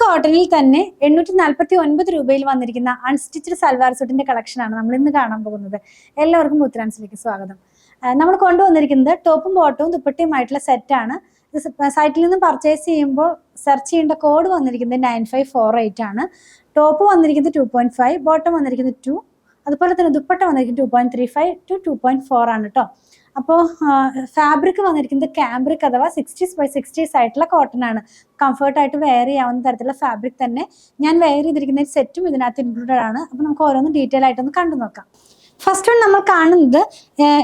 കോട്ടണിൽ തന്നെ 849 രൂപയിൽ വന്നിരിക്കുന്ന അൺസ്റ്റിച്ച്ഡ് സൽവാർ സൂട്ടിന്റെ കളക്ഷനാണ് നമ്മൾ ഇന്ന് കാണാൻ പോകുന്നത്. എല്ലാവർക്കും പുത്തനാൻസിലേക്ക് സ്വാഗതം. നമ്മൾ കൊണ്ടുവന്നിരിക്കുന്നത് ടോപ്പും ബോട്ടവും ദുപ്പട്ടയുമായിട്ടുള്ള സെറ്റാണ്. സൈറ്റിൽ നിന്ന് പർച്ചേസ് ചെയ്യുമ്പോൾ സെർച്ച് ചെയ്യേണ്ട കോഡ് വന്നിരിക്കുന്നത് 9548 ആണ്. ടോപ്പ് വന്നിരിക്കുന്നത് 2.5, ബോട്ടം വന്നിരിക്കുന്നത് 2, അതുപോലെ തന്നെ ദുപ്പട്ട വന്നിരിക്കുന്നത് 2.35 to 2.4 ആണ് കേട്ടോ. അപ്പോൾ ഫാബ്രിക് വന്നിരിക്കുന്നത് ക്യാമ്പ്രിക് അഥവാ 60x60 ആയിട്ടുള്ള കോട്ടൺ ആണ്. കംഫർട്ടായിട്ട് വെയർ ചെയ്യാവുന്ന തരത്തിലുള്ള ഫാബ്രിക് തന്നെ. ഞാൻ വെയർ ചെയ്തിരിക്കുന്ന സെറ്റും ഇതിനകത്ത് ഇൻക്ലൂഡഡ് ആണ്. അപ്പോൾ നമുക്ക് ഓരോന്നും ഡീറ്റെയിൽ ആയിട്ടൊന്ന് കണ്ടു നോക്കാം. ഫസ്റ്റ് വൺ നമ്മൾ കാണുന്നത്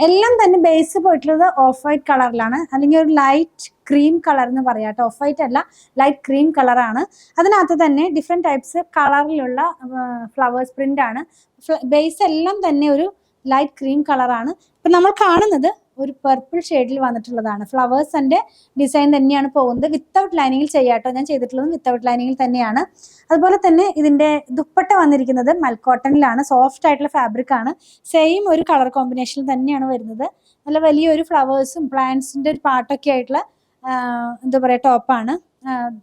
എല്ലാം തന്നെ ബേസ് പോയിട്ടുള്ളത് ഓഫ് വൈറ്റ് കളറിലാണ്, അല്ലെങ്കിൽ ഒരു ലൈറ്റ് ക്രീം കളർ എന്ന് പറയാം കേട്ടോ. ഓഫ് വൈറ്റ് അല്ല, ലൈറ്റ് ക്രീം കളറാണ്. അതിനകത്ത് തന്നെ ഡിഫറെൻറ്റ് ടൈപ്സ് കളറിലുള്ള ഫ്ലവേഴ്സ് പ്രിന്റ് ആണ്. ബേസ് എല്ലാം തന്നെ ഒരു ലൈറ്റ് ക്രീം കളറാണ്. ഇപ്പം നമ്മൾ കാണുന്നത് ഒരു പർപ്പിൾ ഷെയ്ഡിൽ വന്നിട്ടുള്ളതാണ്. ഫ്ലവേഴ്സിന്റെ ഡിസൈൻ തന്നെയാണ് പോകുന്നത്. വിത്തൗട്ട് ലൈനിങ്ങിൽ ചെയ്യാട്ടോ. ഞാൻ ചെയ്തിട്ടുള്ളത് വിത്തൗട്ട് ലൈനിങ്ങിൽ തന്നെയാണ്. അതുപോലെ തന്നെ ഇതിന്റെ ദുപ്പട്ട വന്നിരിക്കുന്നത് മൽക്കോട്ടണിലാണ്. സോഫ്റ്റ് ആയിട്ടുള്ള ഫാബ്രിക് ആണ്. സെയിം ഒരു കളർ കോമ്പിനേഷനിൽ തന്നെയാണ് വരുന്നത്. നല്ല വലിയൊരു ഫ്ലവേഴ്സും പ്ലാന്റ്സിന്റെ ഒരു പാട്ടൊക്കെ ആയിട്ടുള്ള എന്താ പറയുക ടോപ്പാണ്.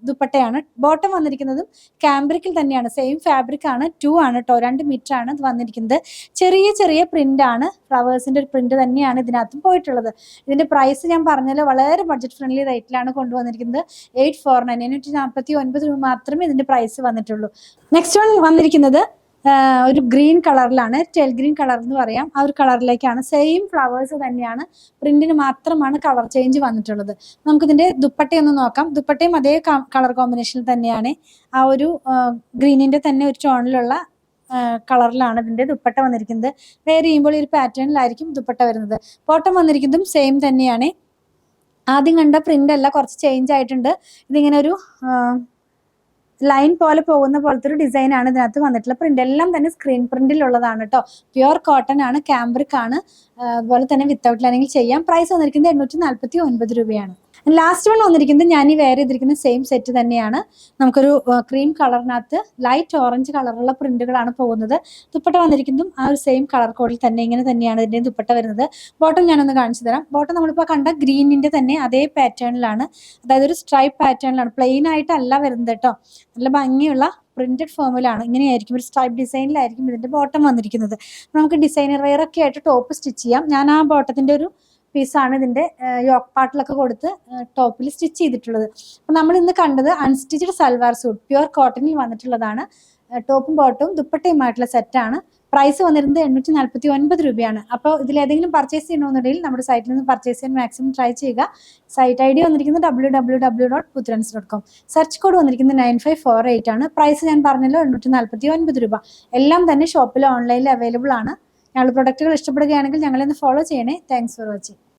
ദുപ്പട്ടയാണ്. ബോട്ടം വന്നിരിക്കുന്നതും ക്യാമ്പ്രിക്കിൽ തന്നെയാണ്. സെയിം ഫാബ്രിക് ആണ്. 2 ആണ് കേട്ടോ. 2 മീറ്റർ ആണ് ഇത് വന്നിരിക്കുന്നത്. ചെറിയ ചെറിയ പ്രിന്റ് ആണ്. ഫ്ലവേഴ്സിന്റെ ഒരു പ്രിന്റ് തന്നെയാണ് ഇതിനകത്തും പോയിട്ടുള്ളത്. ഇതിന്റെ പ്രൈസ് ഞാൻ പറഞ്ഞാൽ വളരെ ബഡ്ജറ്റ് ഫ്രണ്ട്ലി റേറ്റിലാണ് കൊണ്ടുവന്നിരിക്കുന്നത്. 849 രൂപ മാത്രമേ ഇതിന്റെ പ്രൈസ് വന്നിട്ടുള്ളൂ. നെക്സ്റ്റ് വൺ വന്നിരിക്കുന്നത് ഒരു ഗ്രീൻ കളറിലാണ്. ടെൽ ഗ്രീൻ കളർ എന്ന് പറയാം. ആ ഒരു കളറിലേക്കാണ്. സെയിം ഫ്ലവേഴ്സ് തന്നെയാണ്. പ്രിന്റിന് മാത്രമാണ് കളർ ചേഞ്ച് വന്നിട്ടുള്ളത്. നമുക്കിതിന്റെ ദുപ്പട്ടയൊന്ന് നോക്കാം. ദുപ്പട്ടയും അതേ കളർ കോമ്പിനേഷനിൽ തന്നെയാണ്. ആ ഒരു ഗ്രീനിന്റെ തന്നെ ഒരു ടോണിലുള്ള കളറിലാണ് ഇതിന്റെ ദുപ്പട്ട വന്നിരിക്കുന്നത്. വെയർ ചെയ്യുമ്പോൾ ഈ ഒരു പാറ്റേണിലായിരിക്കും ദുപ്പട്ട വരുന്നത്. ബോട്ടം വന്നിരിക്കുന്നതും സെയിം തന്നെയാണ്. ആദ്യം കണ്ട പ്രിന്റ് അല്ല, കുറച്ച് ചേഞ്ച് ആയിട്ടുണ്ട്. ഇതിങ്ങനെ ഒരു ലൈൻ പോലെ പോകുന്ന പോലത്തെ ഒരു ഡിസൈൻ ആണ് ഇതിനകത്ത് വന്നിട്ടുള്ള. പ്രിന്റ് എല്ലാം തന്നെ സ്ക്രീൻ പ്രിന്റിലുള്ളതാണ് കേട്ടോ. പ്യുവർ കോട്ടൺ ആണ്, ക്യാമ്പ്രിക് ആണ്. അതുപോലെ തന്നെ വിത്തൗട്ട് ലൈനിങ്ങിൽ ചെയ്യാം. പ്രൈസ് വന്നിരിക്കുന്നത് 849 രൂപയാണ്. ലാസ്റ്റ് വൺ വന്നിരിക്കുന്നത് ഞാൻ ഈ വെയർ ചെയ്തിരിക്കുന്ന സെയിം സെറ്റ് തന്നെയാണ്. നമുക്കൊരു ക്രീം കളറിനകത്ത് ലൈറ്റ് ഓറഞ്ച് കളറുള്ള പ്രിന്റുകളാണ് പോകുന്നത്. ദുപ്പട്ട വന്നിരിക്കുന്നതും ആ ഒരു സെയിം കളർ കോഡിൽ തന്നെ ഇങ്ങനെ തന്നെയാണ് ഇതിന്റെ ദുപ്പട്ട വരുന്നത്. ബോട്ടം ഞാനൊന്ന് കാണിച്ചു തരാം. ബോട്ടം നമ്മളിപ്പോൾ കണ്ട ഗ്രീനിന്റെ തന്നെ അതേ പാറ്റേണിലാണ്, അതായത് ഒരു സ്ട്രൈപ്പ് പാറ്റേണിലാണ്. പ്ലെയിൻ ആയിട്ടല്ല വരുന്നത് കേട്ടോ. നല്ല ഭംഗിയുള്ള പ്രിന്റഡ് ഫോമിലാണ്. ഇങ്ങനെയായിരിക്കും, ഒരു സ്ട്രൈപ്പ് ഡിസൈനിലായിരിക്കും ഇതിന്റെ ബോട്ടം വന്നിരിക്കുന്നത്. നമുക്ക് ഡിസൈനർ വെയർ ഒക്കെ ആയിട്ട് ടോപ്പ് സ്റ്റിച്ച് ചെയ്യാം. ഞാൻ ആ ബോട്ടത്തിന്റെ ഒരു പീസാണ് ഇതിന്റെ യോക്ക് പാർട്ടിലൊക്കെ കൊടുത്ത് ടോപ്പിൽ സ്റ്റിച്ച് ചെയ്തിട്ടുള്ളത്. അപ്പൊ നമ്മൾ ഇന്ന് കണ്ടത് അൺസ്റ്റിച്ച്ഡ് സൽവാർ സൂട്ട് പ്യുവർ കോട്ടണിൽ വന്നിട്ടുള്ളതാണ്. ടോപ്പും ബോട്ടവും ദുപ്പട്ടയുമായിട്ടുള്ള സെറ്റാണ്. പ്രൈസ് വന്നിരുന്നത് 849 രൂപയാണ്. അപ്പോൾ ഇതിലേതെങ്കിലും പർച്ചേസ് ചെയ്യണമെന്നുണ്ടെങ്കിൽ നമ്മുടെ സൈറ്റിൽ നിന്ന് പർച്ചേസ് ചെയ്യാൻ മാക്സിമം ട്രൈ ചെയ്യുക. സൈറ്റ് ID വന്നിരിക്കുന്നത് www.puthrans.com. സെർച്ച് കോഡ് വന്നിരിക്കുന്നത് 9548 ആണ്. പ്രൈസ് ഞാൻ പറഞ്ഞല്ലോ 849 രൂപ. എല്ലാം തന്നെ ഷോപ്പിൽ ഓൺലൈനിൽ അവൈലബിൾ ആണ്. ഞങ്ങളുടെ പ്രൊഡക്റ്റുകൾ ഇഷ്ടപ്പെടുകയാണെങ്കിൽ ഞങ്ങളെ ഒന്ന് ഫോളോ ചെയ്യണേ. Thanks for watching.